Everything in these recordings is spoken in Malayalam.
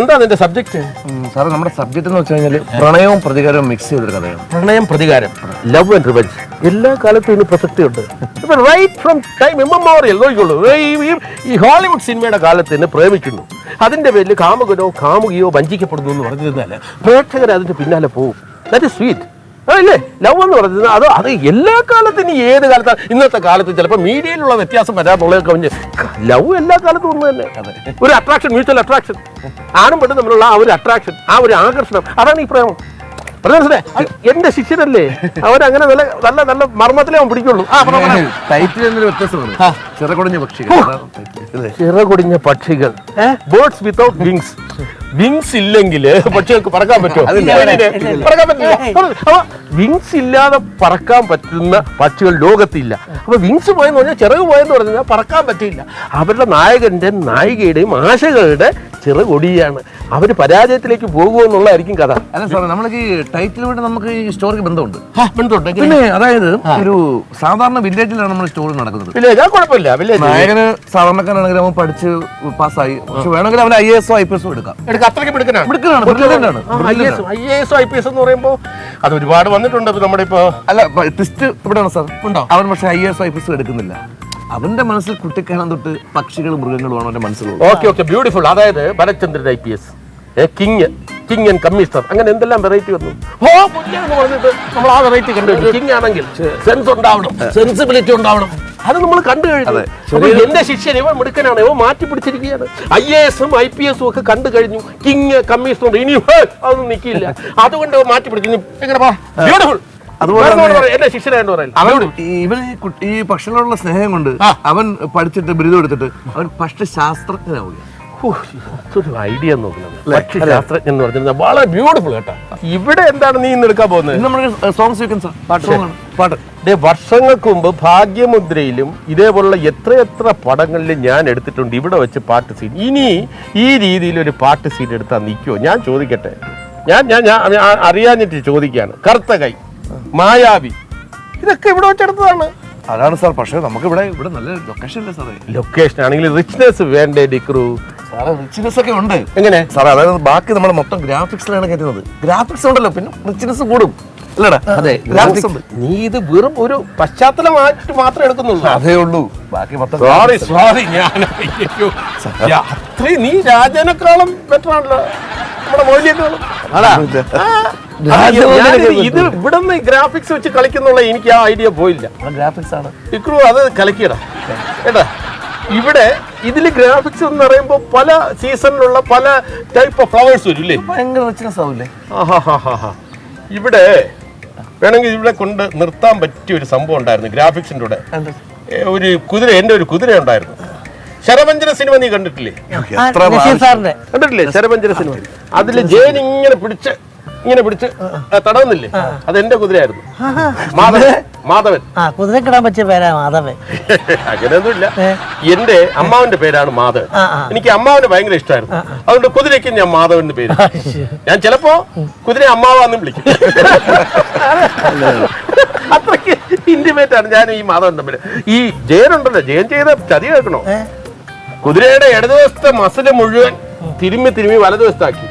എന്താണ് എന്റെ സബ്ജക്ട്? സാറേ നമ്മുടെ സബ്ജക്ട് എന്ന് വെച്ച് കഴിഞ്ഞാൽ പ്രണയവും പ്രതികാരവും മിക്സ് ചെയ്തൊരു കഥയാണ്. പ്രണയം, പ്രതികാരം, ലവ് ആൻഡ് റിവെഞ്ച്. എല്ലാ കാലത്തും ഇതിന് പ്രസക്തിയുണ്ട്. റൈറ്റ് ഫ്രം ടൈം ഇമ്മോറിയൽ നോക്കിക്കോളൂ. ഈ ഹോളിവുഡ് സിനിമയുടെ കാലത്ത് തന്നെ പ്രേമിക്കുന്നു, അതിന്റെ പേരിൽ കാമുകനോ കാമുകിയോ വഞ്ചിക്കപ്പെടുന്നു എന്ന് പറഞ്ഞിരുന്നാല് പ്രേക്ഷകർ അതിന്റെ പിന്നാലെ പോകും. That is sweet. അതല്ലേ ലവ് എന്ന് പറയുന്നത്? അത് എല്ലാ കാലത്തും, ഇനി ഏത് കാലത്താണ്? ഇന്നത്തെ കാലത്ത് ചിലപ്പോൾ മീഡിയയിലുള്ള വ്യത്യാസം വരാത്തുള്ളതൊക്കെ കഴിഞ്ഞ് ലവ് എല്ലാ കാലത്തും ഒന്ന് തന്നെ. ഒരു അട്രാക്ഷൻ, മ്യൂച്വൽ അട്രാക്ഷൻ, ആണും പെണ്ണും തമ്മിലുള്ള ആ ഒരു അട്രാക്ഷൻ, ആ ഒരു ആകർഷണം, അതാണ് ഈ പ്രേമം. എന്റെ ശിഷ്യരല്ലേ, അവരങ്ങനെ നല്ല നല്ല നല്ല മർമ്മത്തിലേ അവൻ പിടിക്കുള്ളൂ. ചിറകൊടിഞ്ഞ പക്ഷികൾ. ചിറകൊടിഞ്ഞ പക്ഷികൾ, ബേർഡ്സ് വിത്തൗട്ട് വിങ്സ്. വിങ്സ് ഇല്ലെങ്കിൽ പക്ഷികൾക്ക് പറക്കാൻ പറ്റുമോ? പറക്കാൻ പറ്റില്ല. വിങ്സ് ഇല്ലാതെ പറക്കാൻ പറ്റുന്ന പക്ഷികൾ ലോകത്തില്ല. അപ്പൊ വിങ്സ് പോയെന്ന് പറഞ്ഞാൽ, ചിറക് പോയെന്ന് പറഞ്ഞാൽ പറക്കാൻ പറ്റില്ല. അവരുടെ നായകന്റെയും നായികയുടെയും ആശകളുടെ ചിറകൊടിയാണ്. അവര് പരാജയത്തിലേക്ക് പോകുമെന്നുള്ളതായിരിക്കും കഥ. അല്ല സാറേ, നമ്മൾക്ക് ഈ ടൈറ്റിലൂടെ നമുക്ക് ഈ സ്റ്റോറിക്ക് ബന്ധമുണ്ട്. പിന്നെ അതായത് ഒരു സാധാരണ വില്ലേജിലാണ് നമ്മൾ സ്റ്റോറി നടക്കുന്നത്. വില്ലേജ് ആ കുഴപ്പമില്ല. വില്ലേജ് നായകന് സാധാരണക്കാരാണെങ്കിൽ അവൻ പഠിച്ച് പാസ്സായി, പക്ഷെ വേണമെങ്കിൽ അവൻ IAS IPS എടുക്കാം. അത്രയ്ക്ക് മിടുക്കനാണ്. IAS IPS എന്ന് പറയുമ്പോൾ അത് ഒരുപാട് വന്നിട്ടുണ്ട് നമ്മുടെ ഇപ്പൊ. അല്ല, ട്വിസ്റ്റ് ഇവിടെയാണ് സാർ. ഉണ്ടോ? അവൻ പക്ഷെ IAS IPS എടുക്കുന്നില്ല. അവന്റെ മനസ്സിൽ കുട്ടിക്കാലം തൊട്ട് പക്ഷികളും മൃഗങ്ങളും ആണ് അവന്റെ മനസ്സിലുള്ളത്. Okay beautiful. അതായത് Bharathchandran IPS, king and commissioner, അങ്ങനെ എന്തെല്ലാം വെറൈറ്റി വന്നു. എന്ന് പറഞ്ഞിട്ട് നമ്മൾ ആ വെറൈറ്റി കണ്ടുപിടിച്ചു. കിങ് ആണെങ്കിൽ സെൻസ് ഉണ്ടാവണം, സെൻസിബിലിറ്റി ഉണ്ടാവണം. അത് നമ്മൾ കണ്ടു കഴിഞ്ഞു. എന്റെ ശിഷ്യൻ ഇവൻ മിടുക്കനാണ്, ഇവൻ മാറ്റി പിടിച്ചിരിക്കുകയാണ്. IAS IPS ഒക്കെ കണ്ടു കഴിഞ്ഞു. കിങ് കമ്മീഷണർ ഇനിയും അതൊന്നും നിൽക്കില്ല. അതുകൊണ്ട് മാറ്റി പിടിക്കുന്നു. എങ്ങനെ ബ്യൂട്ടിഫുൾ. എന്റെ ശിഷ്യനായിട്ട് പറയുന്നത് ഇവൻ ഈ പക്ഷികളോടുള്ള സ്നേഹം കൊണ്ട് അവൻ പഠിച്ചിട്ട് ബിരുദം എടുത്തിട്ട് അവൻ പക്ഷിശാസ്ത്രജ്ഞനാവുകയാണ്. ഒരു ഐഡിയ നോക്കുന്നത് പക്ഷിശാസ്ത്രജ്ഞൻ എന്ന് പറഞ്ഞാൽ വളരെ ബ്യൂട്ടിഫുൾ കേട്ടോ. ഇവിടെ എന്താണ് നീ ഇന്ന് എടുക്കാൻ പോകുന്നത്? വർഷങ്ങൾക്ക് മുമ്പ് ഭാഗ്യമുദ്രയിലും ഇതേപോലുള്ള എത്രയെത്ര പടങ്ങളിലും ഞാൻ എടുത്തിട്ടുണ്ട് ഇവിടെ വെച്ച് പാട്ട് സീൻ. ഇനി ഈ രീതിയിൽ ഒരു പാട്ട് സീൻ എടുത്താൽ നിൽക്കുമോ? ഞാൻ ചോദിക്കട്ടെ, ഞാൻ അറിയാഞ്ഞിട്ട് ചോദിക്കുകയാണ്. കറുത്ത കൈ, മായാവി, ഇതൊക്കെ ഇവിടെ വെച്ചെടുത്തതാണ്. അതാണ് സാർ. പക്ഷേ നമുക്ക് ഇവിടെ നല്ല ലൊക്കേഷൻ അല്ലേ സാറേ? ലൊക്കേഷൻ ആണെങ്കിൽ റിച്ച്നെസ് വേണ്ടേ ഡിക്രു? സാറേ റിച്ച്നെസ് ഒക്കെ ഉണ്ട്. എങ്ങനെ സാറേ? അതായത് ബാക്കി നമ്മൾ മൊത്തം ഗ്രാഫിക്സിലാണ് കയറ്റുന്നത്. ഗ്രാഫിക്സ് ഉണ്ടല്ലോ, പിന്നെ റിച്ച്നെസ് കൂടും. അല്ലടാ? അതെ, നീ ഇത് വെറും ഒരു പശ്ചാത്തലമായിട്ട് മാത്രമേ എടുക്കുന്നുള്ളൂ. അതേ ഉള്ളൂ. ബാക്കി മൊത്തം സോറി ഞാൻ അത്രയും നീ രാജനേക്കാളും ബെറ്റർ ആണല്ലോ, നമ്മുടെ മൗലിയേക്കാളും. ഇത് ഇവിടെ നിന്ന് ഗ്രാഫിക്സ് വെച്ച് കളിക്കുന്നുള്ള എനിക്ക് ആ ഐഡിയ പോയില്ല. ഗ്രാഫിക്സ് ആണ് ഇക്രു, അത് കലക്കിയടാ കേട്ടാ. ഇവിടെ ഇതില് ഗ്രാഫിക്സ് എന്ന് പറയുമ്പോൾ പല സീസണിലുള്ള പല ടൈപ്പ് ഓഫ് ഫ്ലവേഴ്സ് വരും ഇല്ലേ? ഭയങ്കര റിച്ച്നെസ് ആവില്ലേ? ഇവിടെ വേണമെങ്കിൽ ഇവിടെ കൊണ്ട് നിർത്താൻ പറ്റിയ ഒരു സംഭവം ഉണ്ടായിരുന്നു ഗ്രാഫിക്സിന്റെ കൂടെ. ഒരു കുതിര, എന്റെ ഒരു കുതിര ഉണ്ടായിരുന്നു. ശരപഞ്ചര സിനിമ നീ കണ്ടിട്ടില്ലേ? കണ്ടിട്ടില്ലേ ശരപഞ്ചര സിനിമ? അതില് ജയൻ ഇങ്ങനെ പിടിച്ച് തടവുന്നില്ലേ? അത് എന്റെ കുതിരയായിരുന്നു. മാധവൻ. കുതിരക്കിടാൻ പറ്റിയ പേരാ മാധവൻ. അങ്ങനെയൊന്നുമില്ല. എന്റെ അമ്മാവന്റെ പേരാണ് മാധവൻ. എനിക്ക് അമ്മാവന് ഭയങ്കര ഇഷ്ടമായിരുന്നു. അതുകൊണ്ട് കുതിരയ്ക്ക് ഞാൻ മാധവൻ എന്ന് പേര്. ഞാൻ ചിലപ്പോ കുതിര അമ്മാവാന്നും വിളിക്കും. അത്രയ്ക്ക് ഇന്റിമേറ്റ് ആണ് ഞാൻ ഈ മാധവൻ തമ്മിൽ. ഈ ജയനുണ്ടല്ലോ, ജയൻ ചെയ്ത ചതി കേൾക്കണോ? കുതിരയുടെ ഇടതുവശത്തെ മസില് മുഴുവൻ തിരുമ്മി വലതുവശത്താക്കി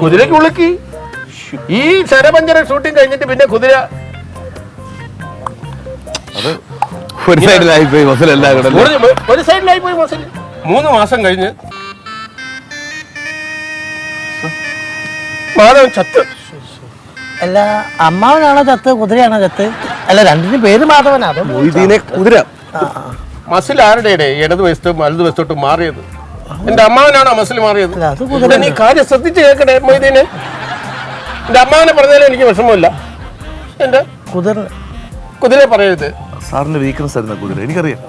കുതിരക്ക് ഉളുക്കി. ഈ ശരപഞ്ചര ഷൂട്ടിംഗ് കഴിഞ്ഞിട്ട് പിന്നെ കുതിര ഒരു സൈഡിലായി പോയി മസിൽ. 3 മാസം കഴിഞ്ഞ് മാധവൻ ചത്ത്. അല്ല, അമ്മാവനാണോ ചത്ത്, കുതിരയാണോ ചത്ത്? അല്ല, രണ്ടിന് പേര് മാധവനാണോ? കുതിര മസിൽ ആരുടെ ഇടതുവശത്തും വലതുവശത്തോട്ടും മാറിയത്? എന്റെ അമ്മാവനാണോ മസിൽ മാറിയത്? നീ കാര്യം ശ്രദ്ധിച്ച് കേൾക്കണേ മൊയ്തീനെ. എന്റെ അമ്മാവനെ പറഞ്ഞാലും എനിക്ക് വിഷമമില്ല. എന്റെ കുതിര പറയരുത്. സാറിന്റെ വീക്ക്നെസ് ആയിരുന്നു കുതിര, എനിക്കറിയാം.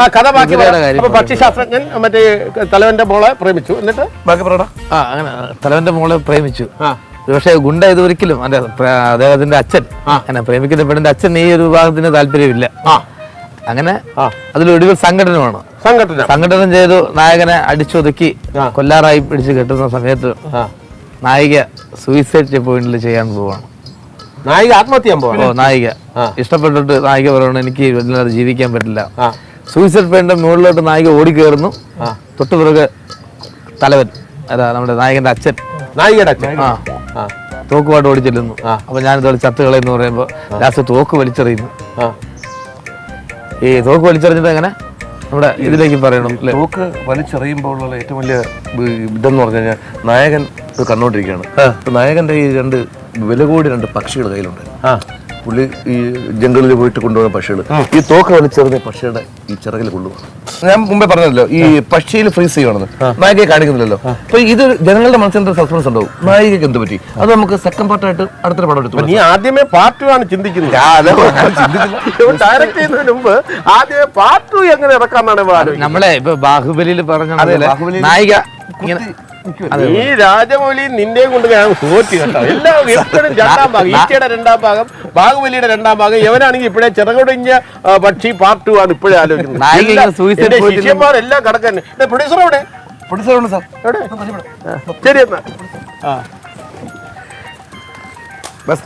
ആ കഥ ബാക്കി. അപ്പൊ പക്ഷിശാസ്ത്രജ്ഞൻ മറ്റേ തലവന്റെ മോളെ പ്രേമിച്ചു. എന്നിട്ട് ബാക്കി പറയടാ. അങ്ങനെ തലവന്റെ മോളെ പ്രേമിച്ചു. പക്ഷെ ഗുണ്ട ഇത് ഒരിക്കലും അദ്ദേഹത്തിന്റെ അച്ഛൻ, അങ്ങനെ പ്രേമിക്കുന്ന പെണ്ണിന്റെ അച്ഛൻ ഈ ഒരു വിവാഹത്തിന് താല്പര്യമില്ല. അങ്ങനെ അതിലൊടുവിൽ സംഘടനം ചെയ്തു. നായകനെ അടിച്ചൊതുക്കി കൊല്ലാറായി പിടിച്ച് കെട്ടുന്ന സമയത്ത് നായിക സൂയിസൈഡ് പോയിന്റിൽ ചെയ്യാൻ പോവാണ്. നായിക ആത്മഹത്യ ചെയ്യാൻ പോവാ. നായിക ഇഷ്ടപ്പെട്ടിട്ട് നായിക പറയണം എനിക്ക് വല്ലാതെ ജീവിക്കാൻ പറ്റില്ല. സൂയിസൈഡ് പോയിന്റിന്റെ മുകളിലോട്ട് നായിക ഓടിക്കയറുന്നു. തൊട്ടുപിറകെ തലവൻ അതാ നമ്മുടെ നായകന്റെ അച്ഛൻ നായികയുടെ അച്ഛൻ ആ തോക്കുപാട്ട് ഓടിച്ചെല്ലുന്നു. അപ്പൊ ഞാനിതോടെ ചത്തുകളെന്ന് പറയുമ്പോ ലാസ്റ്റ് തോക്ക് വലിച്ചെറിയുന്നു. ഈ തോക്ക് വലിച്ചെറിഞ്ഞിട്ട് എങ്ങനെ നമ്മുടെ ഇതിലേക്ക് പറയണം അല്ലേ? തോക്ക് വലിച്ചെറിയുമ്പോഴുള്ള ഏറ്റവും വലിയ ഇതെന്ന് പറഞ്ഞു കഴിഞ്ഞാൽ നായകൻ ഇത് കണ്ടോണ്ടിരിക്കുകയാണ്. നായകന്റെ ഈ വില കൂടി 2 പക്ഷികൾ കയ്യിലുണ്ട്. പുള്ളി ഈ ജംഗിളിൽ പോയിട്ട് കൊണ്ടുപോകുന്ന പക്ഷികൾ ഈ തോക്ക് വലിച്ചെറിഞ്ഞ പക്ഷിയുടെ ഈ ചിറകിൽ കൊള്ളുക. ഞാൻ മുമ്പേ പറഞ്ഞല്ലോ ഈ പക്ഷിയിൽ ഫ്രീസ് ചെയ്യുവാണെന്ന്, നായികയെ കാണിക്കുന്നില്ലല്ലോ. അപ്പൊ ഇത് ജനങ്ങളുടെ മനസ്സിൽ സസ്പെൻസ് ഉണ്ടാവും, നായികയ്ക്ക് എന്ത് പറ്റി. അത് നമുക്ക് സെക്കൻഡ് പാർട്ടായിട്ട് അടുത്തൊരു പടം എടുത്തു. നീ ആദ്യമേ പാർട്ട് 2 ആണ് ചിന്തിക്കുന്നത്. ഡയറക്ട് ചെയ്യുന്നതിന് മുമ്പ് ആദ്യമേ പാർട്ട് 2 എങ്ങനെ ഇറക്കാന്നാണ് നമ്മളെ ഇപ്പൊ ബാഹുബലിയിൽ പറഞ്ഞ നായിക ഇങ്ങനെ ഈ രാജമൗലി നിന്റെയും കൊണ്ട് ഞാൻ തോറ്റി കേട്ടോ. എല്ലാം എപ്പോഴും 2ാം ഭാഗം, ഈച്ചയുടെ 2ാം ഭാഗം, ബാഹുബലിയുടെ 2ാം ഭാഗം. ഇവനാണെങ്കിൽ ഇപ്പോഴേ ചിറകൊടിഞ്ഞ പക്ഷി പാർട്ട് 2 ആണ് ഇപ്പോഴേ ആലോചിക്കുന്നത്. ശിഷ്യന്മാരെല്ലാം കടക്കാൻ പ്രൊഡ്യൂസർ എവിടെ? പ്രൊഡ്യൂസറുണ്ട് സാർ. ശരി എന്നാ ബസ്